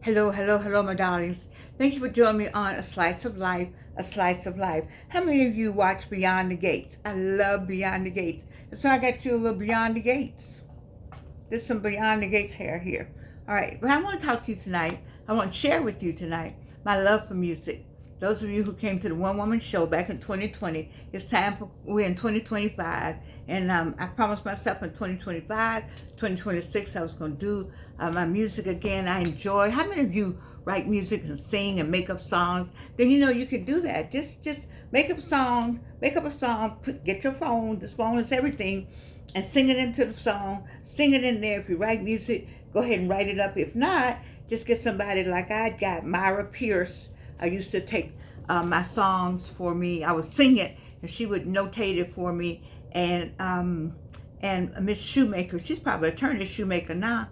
Hello, hello, hello, my darlings. Thank you for joining me on A Slice of Life, A Slice of Life. How many of you watch Beyond the Gates? I love Beyond the Gates. And so I got you a little Beyond the Gates. There's some Beyond the Gates hair here. All right, but I want to talk to you tonight. I want to share with you tonight my love for music. Those of you who came to the One Woman Show back in 2020, it's time for, we're in 2025. And I promised myself in 2025, 2026, I was going to do my music again. I enjoy. How many of you write music and sing and make up songs? Then you know you can do that. Just make up songs, make up a song, get your phone. This phone is everything, and sing it into the song. Sing it in there. If you write music, go ahead and write it up. If not, just get somebody like I got Myra Pierce. I used to take my songs for me. I would sing it, and she would notate it for me. And Miss Shoemaker, she's probably attorney Shoemaker now.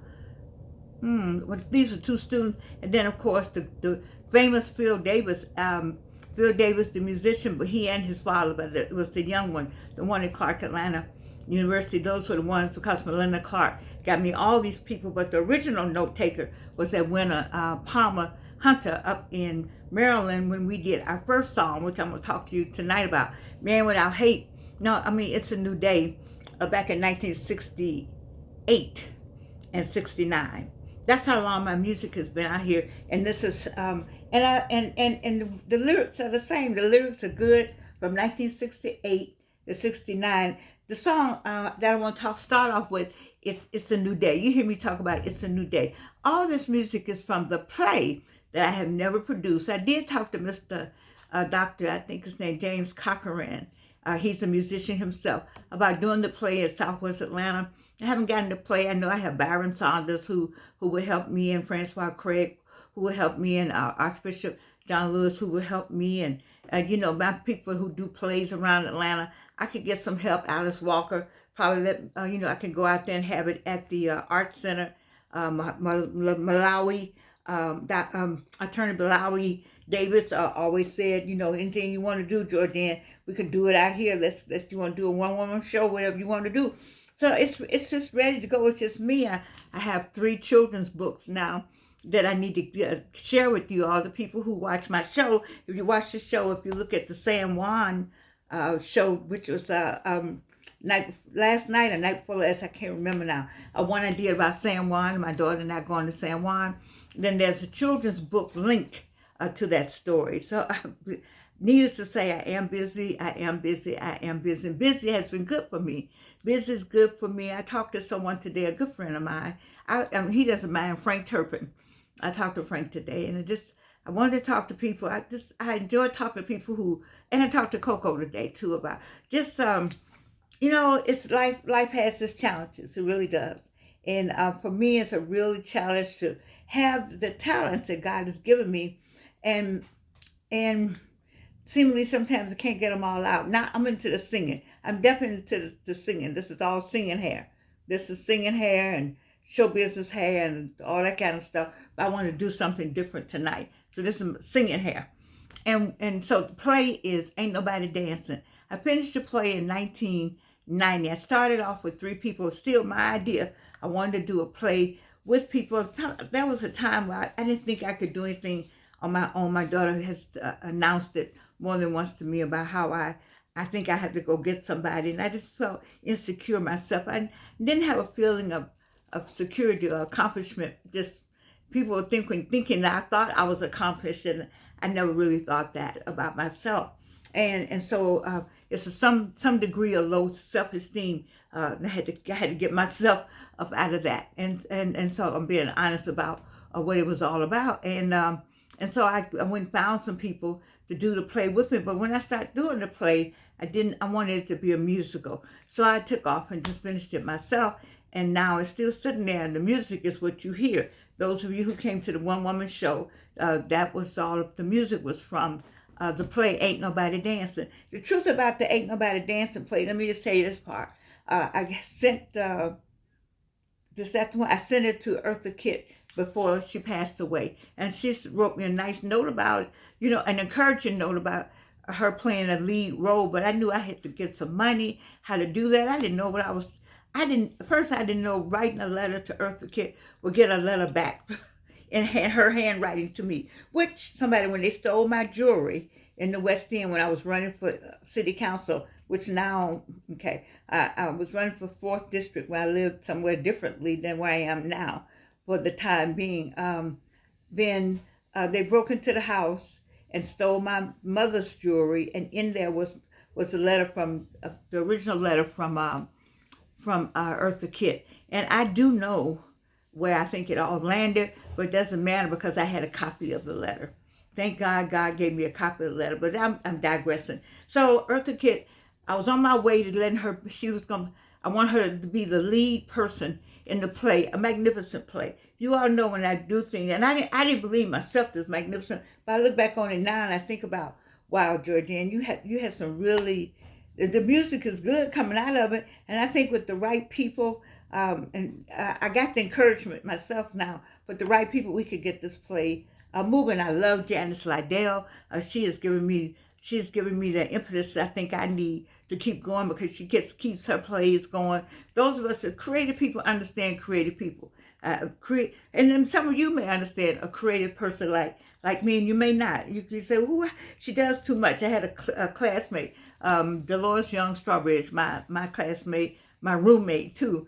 Well, these were two students, and then of course the famous Phil Davis. Phil Davis, the musician, but he and his father, but it was the young one, the one at Clark Atlanta University. Those were the ones, because Melinda Clark got me all these people, but the original note taker was that winner, Palmer Hunter, up in Maryland, when we did our first song, which I'm going to talk to you tonight about, Man Without Hate. No, I mean, It's a New Day, back in 1968 and 69. That's how long my music has been out here. And this is, and the lyrics are the same. The lyrics are good from 1968 to 69. The song that I want to start off with, It's a New Day. You hear me talk about It's a New Day. All this music is from the play that I have never produced. I did talk to Mr. Dr., I think his name, James Cochran. He's a musician himself, about doing the play at Southwest Atlanta. I haven't gotten to play. I know I have Byron Saunders who would help me, and Francois Craig who would help me, and Archbishop John Lewis who would help me, and my people who do plays around Atlanta. I could get some help. Alice Walker, probably let I can go out there and have it at the Art Center. Malawi, Attorney Malawi Davis always said, anything you want to do, Jordan, we could do it out here. Let's you want to do a one-woman show, whatever you want to do. So it's just ready to go. It's just me. I have 3 children's books now that I need to share with you, all the people who watch my show. If you watch the show, if you look at the San Juan show, which was last night or night before last, I can't remember now. One I did about San Juan, my daughter and I going to San Juan. Then there's a children's book link to that story. So needless to say, I am busy. Busy has been good for me. Busy is good for me. I talked to someone today, a good friend of mine. He doesn't mind, Frank Turpin. I talked to Frank today, and I wanted to talk to people. I enjoy talking to people and I talked to Coco today too about just, it's life has its challenges. It really does. And for me, it's a really challenge to have the talents that God has given me, and seemingly sometimes I can't get them all out. Now I'm into the singing. I'm definitely into the singing. This is all singing hair. This is singing hair and show business hair and all that kind of stuff. But I want to do something different tonight. So this is singing hair. And so the play is Ain't Nobody Dancing. I finished the play in 1990. I started off with 3 people. Still my idea. I wanted to do a play with people. That was a time where I didn't think I could do anything on my own. My daughter has announced it more than once to me about how I think I had to go get somebody, and I just felt insecure myself. I didn't have a feeling of security or accomplishment. Just people were thinking that I thought I was accomplished, and I never really thought that about myself. And so it's some degree of low self-esteem. I had to get myself up out of that, and so I'm being honest about what it was all about. And so I went and found some people to do the play with me. But when I started doing the play, I wanted it to be a musical. So I took off and just finished it myself. And now it's still sitting there, and the music is what you hear. Those of you who came to the One Woman Show, that was all the music was from the play Ain't Nobody Dancing. The truth about the Ain't Nobody Dancing play, let me just say this part. I sent this afternoon, I sent it to Eartha Kitt before she passed away, and she wrote me a nice note about, an encouraging note about her playing a lead role. But I knew I had to get some money, how to do that. I didn't know what I didn't know writing a letter to Eartha Kitt would get a letter back. in her handwriting to me, which somebody, when they stole my jewelry in the West End when I was running for city council, which now, okay, I was running for 4th District where I lived somewhere differently than where I am now for the time being. Then they broke into the house and stole my mother's jewelry, and in there was a letter from the original letter from Eartha Kitt. And I do know where I think it all landed, but it doesn't matter because I had a copy of the letter. Thank God, God gave me a copy of the letter, but I'm digressing. So Eartha Kitt, I was on my way to letting her, I want her to be the lead person in the play, a magnificent play. You all know when I do things, and I didn't believe myself this magnificent, but I look back on it now and I think about, wow, Georgianne, you had some really, the music is good coming out of it, and I think with the right people, and I got the encouragement myself now, with the right people, we could get this play moving. I love Janice Liddell. She has given me the impetus I think I need to keep going because she keeps her plays going. Those of us that creative people understand creative people. And then some of you may understand a creative person like me, and you may not. You can say, "Ooh, she does too much." I had a classmate, Dolores Young Strawbridge, my classmate, my roommate too,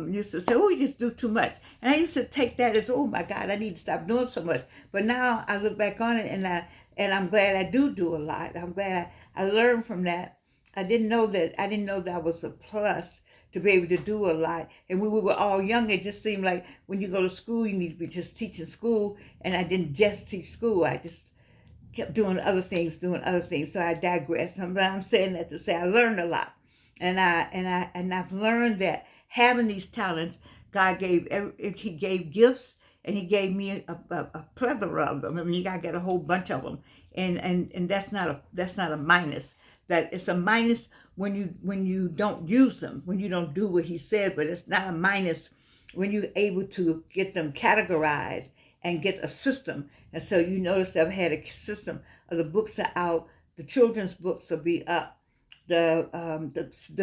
used to say, "Oh, you just do too much." And I used to take that as, "Oh my God, I need to stop doing so much." But now I look back on it and I'm glad I do a lot. I'm glad I learned from that. I didn't know that was a plus to be able to do a lot. And when we were all young, it just seemed like when you go to school, you need to be just teaching school. And I didn't just teach school. I just kept doing other things. So I digress. I'm saying that to say I learned a lot. And I've learned that having these talents, God He gave gifts, and He gave me a plethora of them. I mean, I got a whole bunch of them, and that's not a minus. That it's a minus when you don't use them, when you don't do what He said. But it's not a minus when you're able to get them categorized and get a system. And so you notice I've had a system of the books are out, the children's books will be up, the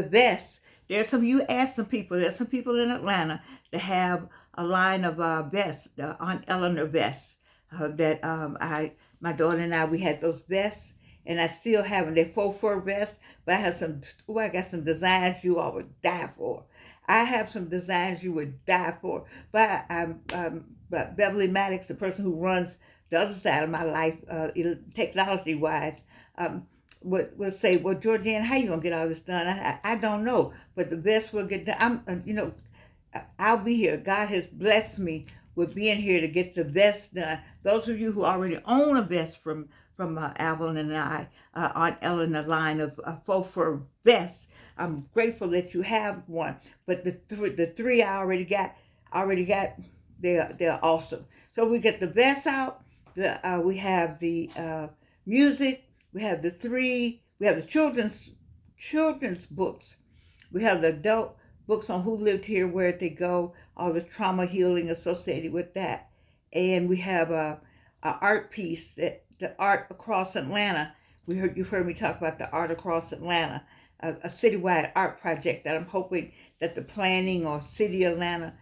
vests. There's some people in Atlanta that have a line of vests, the Aunt Eleanor vests, that my daughter and I, we had those vests, and I still have them. They're faux fur vests, but I got some designs you all would die for. I have some designs you would die for. But but Beverly Maddox, the person who runs the other side of my life, technology-wise, would say, "Well, Georgianne, how you gonna get all this done?" I don't know, but the best will get done. I'll be here. God has blessed me with being here to get the best done. Those of you who already own a vest from Alvin and I, Aunt Ellen, a line of faux fur vests, I'm grateful that you have one. But the three I already got, they're awesome. So we get the vests out. We have the music. We have the children's books. We have the adult books on who lived here, where'd they go, all the trauma healing associated with that. And we have a art piece, that the Art Across Atlanta. You've heard me talk about the Art Across Atlanta, a citywide art project that I'm hoping that the planning or city of Atlanta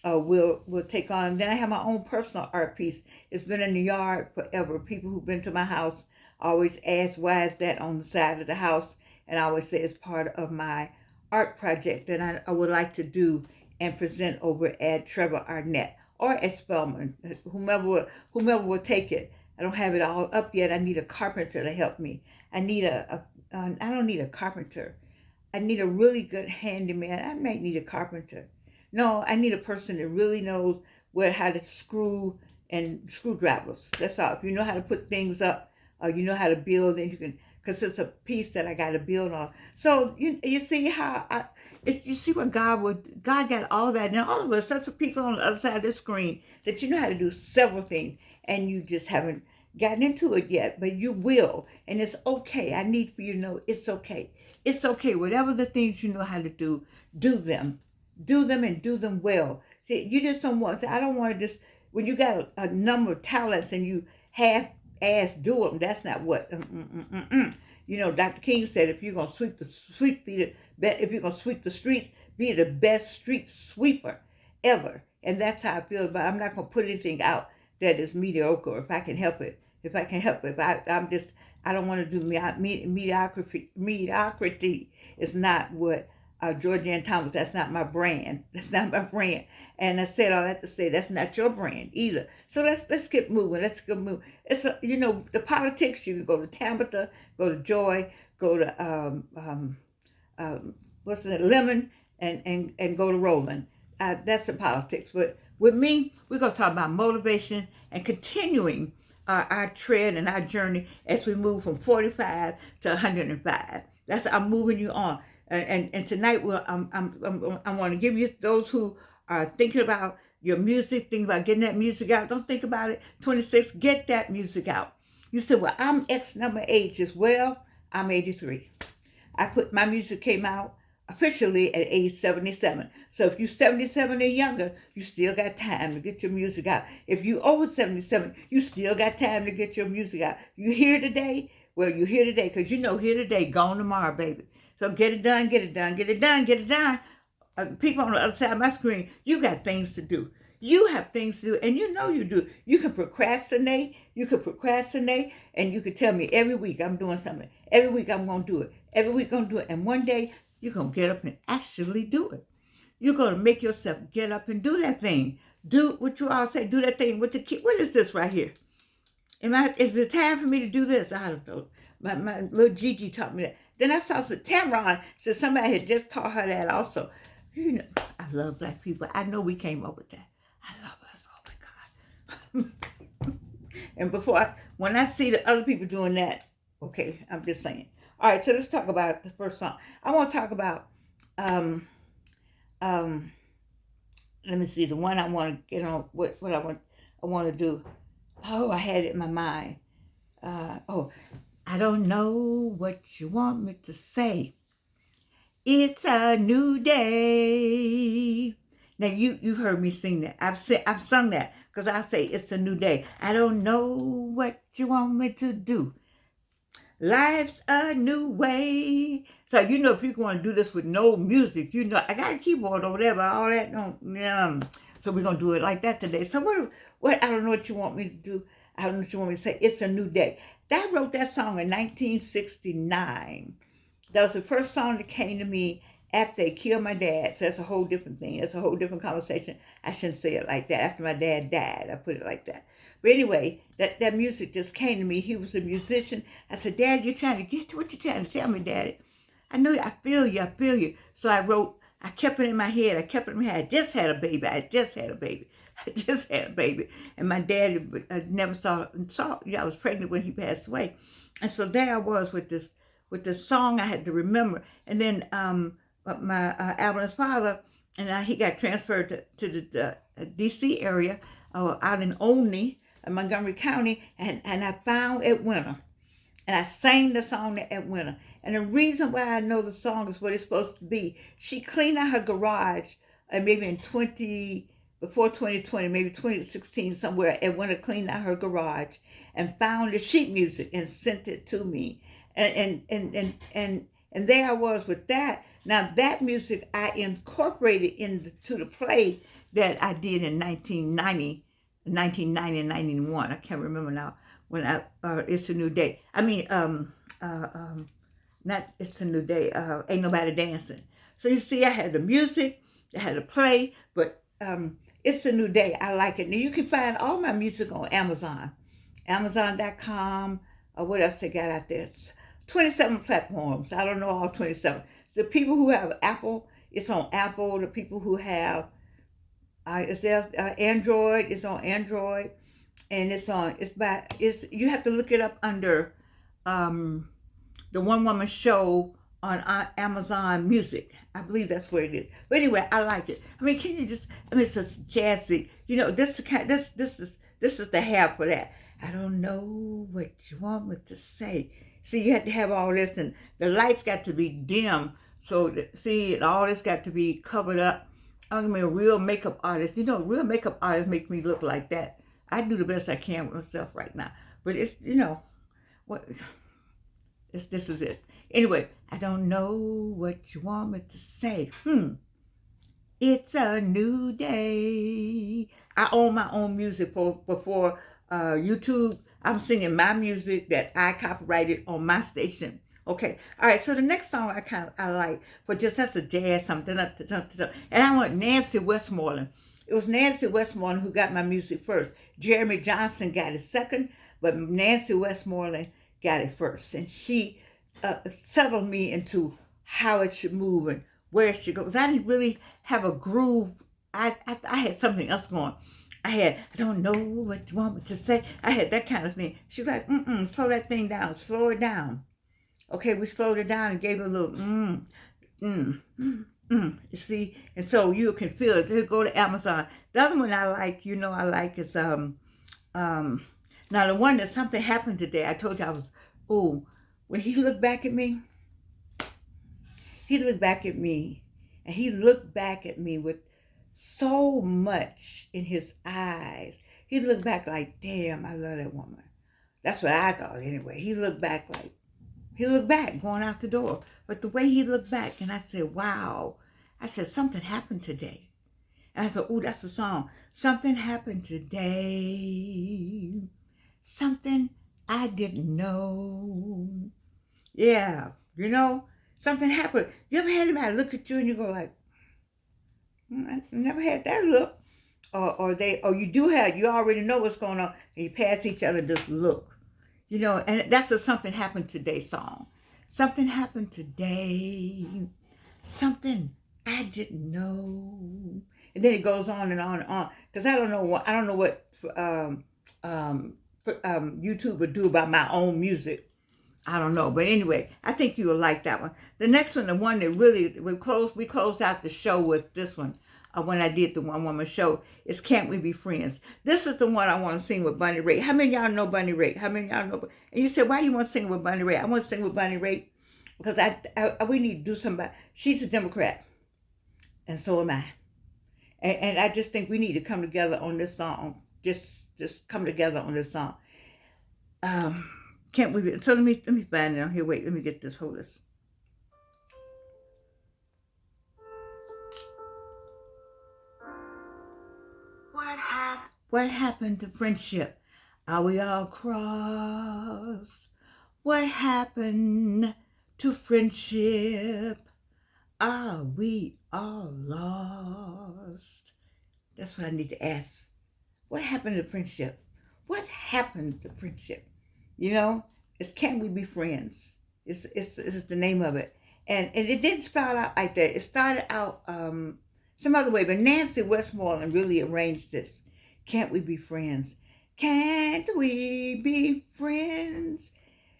will take on. And then I have my own personal art piece. It's been in the yard forever. People who've been to my house always ask, why is that on the side of the house? And I always say it's part of my art project that I would like to do and present over at Trevor Arnett or at Spelman, whomever will take it. I don't have it all up yet. I need a carpenter to help me. I don't need a carpenter. I need a really good handyman. I might need a carpenter. No, I need a person that really knows how to screw and screwdrivers. That's all. If you know how to put things up, you know how to build, then you can, because it's a piece that I got to build on. So you see how you see what God got all that, and all of us, that's the people on the other side of the screen that you know how to do several things, and you just haven't gotten into it yet, but you will, and it's okay. I need for you to know it's okay. It's okay. Whatever the things you know how to do them. Do them and do them well. See, you just don't want. See, I don't want to just when you got a number of talents and you half-ass do them. That's not what. Dr. King said, if you're gonna sweep the streets, be the best street sweeper ever. And that's how I feel about it. I'm not going to put anything out that is mediocre if I can help it. If I can help it. I don't want to do mediocrity. Mediocrity is not what Georgianne Thomas, that's not my brand. That's not my brand. And I said all that to say that's not your brand either. So let's get moving. Let's get moving. It's the politics. You can go to Tabitha, go to Joy, go to what's it, Lemon, and go to Roland. That's the politics. But with me, we're gonna talk about motivation and continuing our tread and our journey as we move from 45 to 105. I'm moving you on. And tonight, I want to give you those who are thinking about your music, thinking about getting that music out. Don't think about it. 26, get that music out. You said, well, I'm X number ages. Well, I'm 83. My music came out officially at age 77. So if you're 77 or younger, you still got time to get your music out. If you over 77, you still got time to get your music out. You here today? Well, you're here today because here today, gone tomorrow, baby. So get it done, get it done, get it done, get it done. People on the other side of my screen, you got things to do. You have things to do, and you do. You can procrastinate, and you can tell me every week I'm doing something. Every week I'm going to do it. Every week I'm going to do it. And one day, you're going to get up and actually do it. You're going to make yourself get up and do that thing. Do what you all say, do that thing with the kid. What is this right here? Is it time for me to do this? I don't know. My little Gigi taught me that. Then I saw Tamron said somebody had just taught her that also. I love Black people. I know we came up with that. I love us. Oh my God. And when I see the other people doing that, okay, I'm just saying. All right, so let's talk about the first song. I want to talk about let me see, the one I want to get on, what I want to do. Oh, I had it in my mind. I don't know what you want me to say. It's a new day. Now you've heard me sing that. I've sung that because I say it's a new day. I don't know what you want me to do. Life's a new way. So if you want to do this with no music, I got a keyboard over there, but all that don't. So we're gonna do it like that today. So what? I don't know what you want me to do. I don't know what you want me to say. It's a new day. I wrote that song in 1969. That was the first song that came to me after they killed my dad. So that's a whole different thing. That's a whole different conversation. I shouldn't say it like that. After my dad died, I put it like that. But anyway, that music just came to me. He was a musician. I said, Dad, you're trying to get to what you're trying to tell me, Daddy. I know you. I feel you. So I kept it in my head. I just had a baby. I just had a baby. And my dad never saw. I was pregnant when he passed away. And so there I was with this song I had to remember. And then my Alvin's father, and he got transferred to the D.C. area, out in Olney, Montgomery County, and I found Edwina. And I sang the song to Edwina. And the reason why I know the song is what it's supposed to be, she cleaned out her garage, maybe before 2020, maybe 2016 somewhere. Edwina cleaned out her garage and found the sheet music and sent it to me. And there I was with that. Now that music I incorporated into the play that I did in 1990 and 91. I can't remember now. When It's a New Day. Not It's a New Day. Ain't Nobody Dancing. So you see, I had the music, I had the play, but It's a New Day. I like it. Now you can find all my music on Amazon, Amazon.com. What else they got out there? It's 27 platforms. I don't know all 27. The people who have Apple, it's on Apple. The people who have Android, it's on Android. And you have to look it up under the One Woman Show on Amazon Music. I believe that's where it is. But anyway, I like it. Can you just? It's just jazzy. This is the half for that. I don't know what you want me to say. See, you have to have all this, and the lights got to be dim. So all this got to be covered up. I'm a real makeup artist. Real makeup artists make me look like that. I do the best I can with myself right now. But it's, this is it. Anyway, I don't know what you want me to say. It's a new day. I own my own music before YouTube. I'm singing my music that I copyrighted on my station. Okay, all right. So the next song I like for just that's a jazz something, and I want Nancy Westmoreland. It was Nancy Westmoreland who got my music first. Jeremy Johnson got it second, but Nancy Westmoreland got it first, and she settled me into how it should move and where it should go. Because I didn't really have a groove. I had something else going. I don't know what you want me to say. I had that kind of thing. She was like, slow that thing down, slow it down. Okay, we slowed it down and gave it a little You see, and so you can feel it. Go to Amazon. The other one I like, I like is now the one that something happened today. I told you I was when he looked back at me, and he looked back at me with so much in his eyes. He looked back like, damn, I love that woman. That's what I thought anyway. He looked back going out the door. But the way he looked back, and I said, wow. I said, something happened today. And I said, that's a song. Something happened today. Something I didn't know. Yeah, something happened. You ever had anybody look at you and you go like, I never had that look. Or you already know what's going on, and you pass each other this look. And that's a Something Happened Today song. Something happened today. Something I didn't know. And then it goes on and on and on. Because I don't know what YouTube would do about my own music. I don't know. But anyway, I think you will like that one. The next one, the one that really, we closed out the show with this one. When I did the one woman show, is Can't We Be Friends? This is the one I want to sing with Bunny Ray. How many of y'all know Bunny Ray? How many of y'all know? And you said, why you want to sing with Bunny Ray? I want to sing with Bunny Ray because we need to do something. She's a Democrat, and so am I. And I just think we need to come together on this song. Just come together on this song. Can't we be? So let me find it on here. Wait, let me get this. Hold this. What happened to friendship? Are we all crossed? What happened to friendship? Are we all lost? That's what I need to ask. What happened to friendship? What happened to friendship? It's Can't We Be Friends? It's the name of it. And it didn't start out like that. It started out some other way, but Nancy Westmoreland really arranged this. Can't we be friends? Can't we be friends?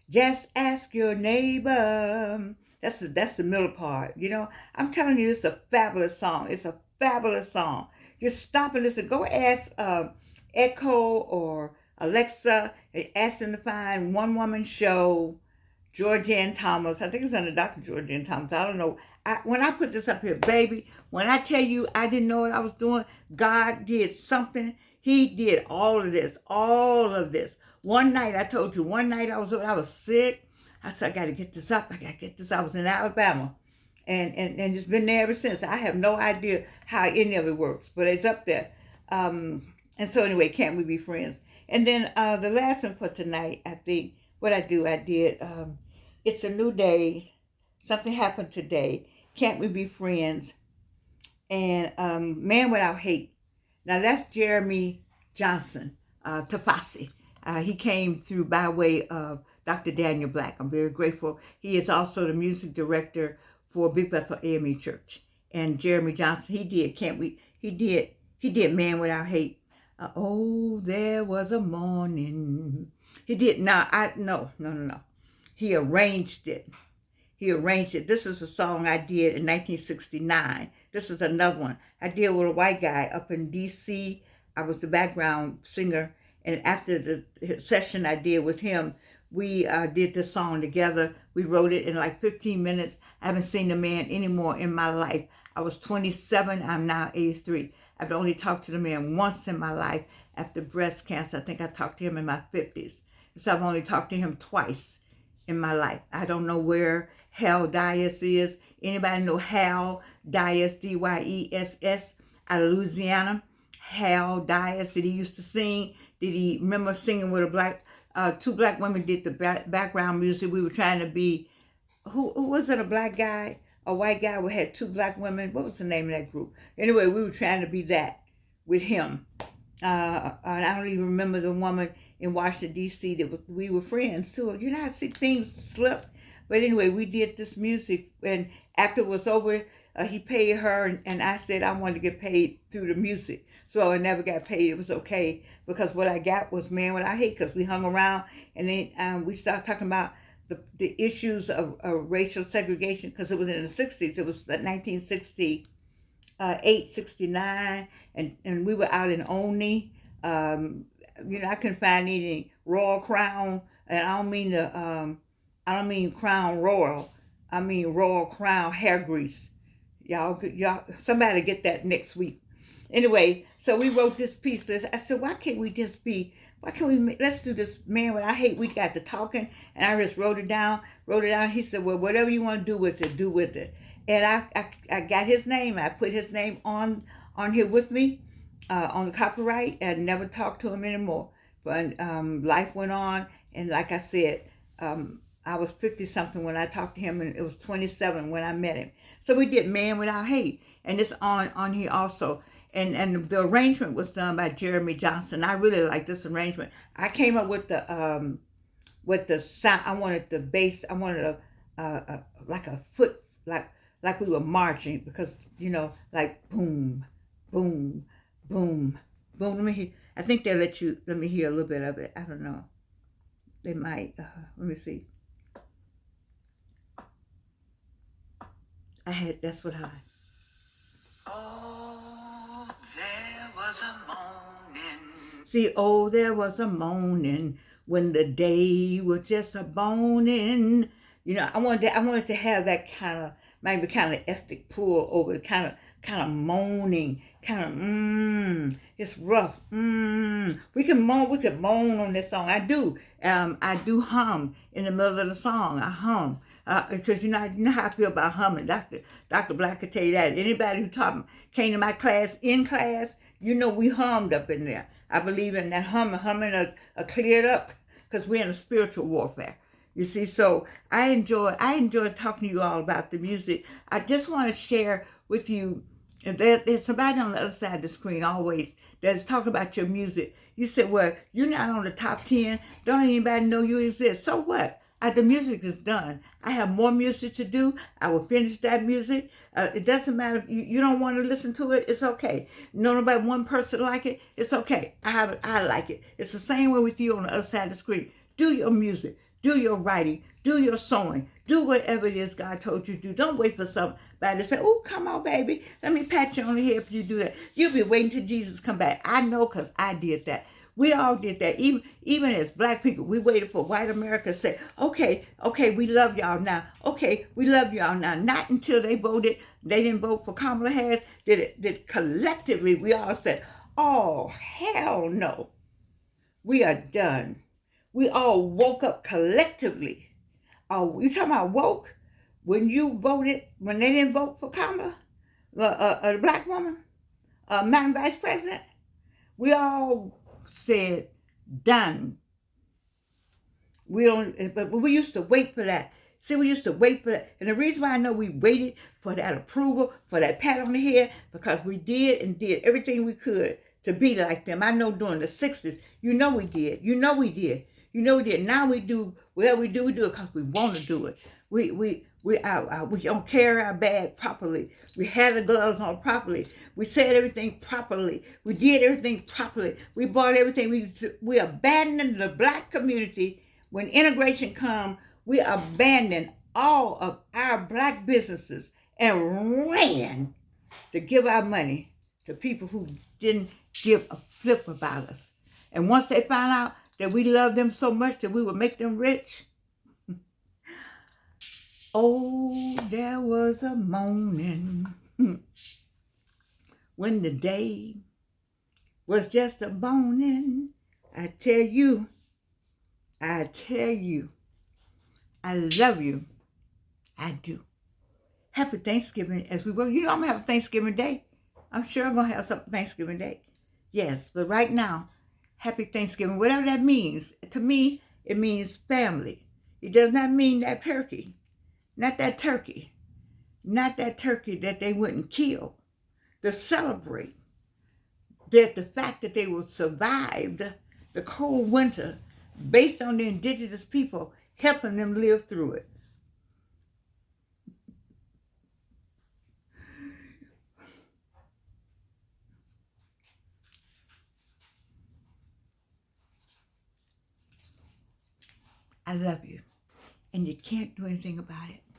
Just ask your neighbor. That's the middle part. I'm telling you, it's a fabulous song. It's a fabulous song. You stop and listen. Go ask Echo or Alexa and ask them to find One Woman Show, Georgianne Thomas. I think it's under Dr. Georgianne Thomas. I don't know. When I put this up here, baby, when I tell you I didn't know what I was doing, God did something. He did all of this. One night, I told you, I was sick. I said, I got to get this up. I was in Alabama. And it's been there ever since. I have no idea how any of it works, but it's up there. And so anyway, Can't We Be Friends? And then the last one for tonight, I think, what I did, It's a New Day, Something Happened Today, Can't We Be Friends, and Man Without Hate. Now that's Jeremy Johnson, Tafasi. He came through by way of Dr. Daniel Black. I'm very grateful. He is also the music director for Big Bethel AME Church. And Jeremy Johnson, he did Man Without Hate. There was a morning. He did no. He arranged it. This is a song I did in 1969. This is another one. I did with a white guy up in D.C. I was the background singer. And after the session I did with him, we did this song together. We wrote it in like 15 minutes. I haven't seen the man anymore in my life. I was 27. I'm now 83. I've only talked to the man once in my life after breast cancer. I think I talked to him in my 50s. So I've only talked to him twice in my life. I don't know where Hal Dias is. Anybody know Hal Dias, Dyess, out of Louisiana? Hal Dias, did he used to sing? Did he remember singing with a black, two black women did the background music? We were trying to be, who was it, a black guy? A white guy who had two black women? What was the name of that group? Anyway, we were trying to be that with him. And I don't even remember the woman in Washington, D.C. that was, we were friends too. You know, I see things slip. But anyway, we did this music, and after it was over, he paid her, and I said I wanted to get paid through the music. So I never got paid. It was okay, because what I got was Man What I Hate, because we hung around, and then we started talking about the issues of racial segregation, because it was in the 60s. It was 1968, 69, and we were out in Olney. You know, I couldn't find any Royal Crown, and I don't mean Crown Royal. I mean Royal Crown hair grease. Y'all, somebody get that next week. Anyway, so we wrote this piece. I said, why can't we, let's do this Man What I Hate. We got to talking, and I just wrote it down. He said, well, whatever you want to do with it, do with it. And I got his name. I put his name on here with me, on the copyright, and never talked to him anymore. But life went on, and like I said, I was 50-something when I talked to him, and it was 27 when I met him. So we did Man Without Hate, and it's on here also. And the arrangement was done by Jeremy Johnson. I really like this arrangement. I came up with the sound. I wanted the bass. I wanted like a foot, like we were marching, because, you know, like boom, boom, boom, boom. Let me hear. I think they'll let me hear a little bit of it. I don't know. They might. Let me see. That's what I. Oh, there was a morning. See, oh, there was a morning when the day was just a boning. You know, I wanted to have that kind of, maybe kind of ethnic pull over, kind of moaning, kind of it's rough. We can moan on this song. I do hum in the middle of the song. I hum. Because you know how I feel about humming. Dr. Black could tell you that. Anybody who came to my class, you know we hummed up in there. I believe in that humming cleared up, because we're in a spiritual warfare. You see, so I enjoy talking to you all about the music. I just want to share with you, and there's somebody on the other side of the screen always that's talking about your music. You said, well, you're not on the top 10. Don't anybody know you exist. So what? The music is done. I have more music to do. I will finish that music. It doesn't matter if you don't want to listen to it. It's okay. No, nobody, one person like it. It's okay. I like it. It's the same way with you on the other side of the screen. Do your music. Do your writing. Do your sewing. Do whatever it is God told you to do. Don't wait for somebody to say, oh, come on, baby. Let me pat you on the head if you do that. You'll be waiting till Jesus come back. I know, because I did that. We all did that. Even as black people, we waited for white America to say, okay, we love y'all now. Okay, we love y'all now. Not until they didn't vote for Kamala Harris, did collectively we all said, oh, hell no. We are done. We all woke up collectively. Oh, you talking about woke? When they didn't vote for Kamala, a black woman, Madam Vice President, we all said, done. But we used to wait for that. See, we used to wait for that. And the reason why I know we waited for that approval, for that pat on the head, because we did everything we could to be like them. I know during the 60s, you know we did. Now we do whatever we do it because we want to do it. We don't carry our bag properly. We had the gloves on properly. We said everything properly. We did everything properly. We bought everything. We abandoned the black community. When integration comes, we abandoned all of our black businesses and ran to give our money to people who didn't give a flip about us. And once they found out that we loved them so much that we would make them rich, oh, there was a morning when the day was just a boning. I tell you, I love you. I do. Happy Thanksgiving as we work. You know I'm gonna have a Thanksgiving Day. I'm sure I'm gonna have something Thanksgiving Day. Yes, but right now, happy Thanksgiving, whatever that means. To me, it means family. It does not mean that turkey. Not that turkey. Not that turkey that they wouldn't kill. To celebrate that the fact that they will survive the cold winter based on the indigenous people helping them live through it. I love you. And you can't do anything about it.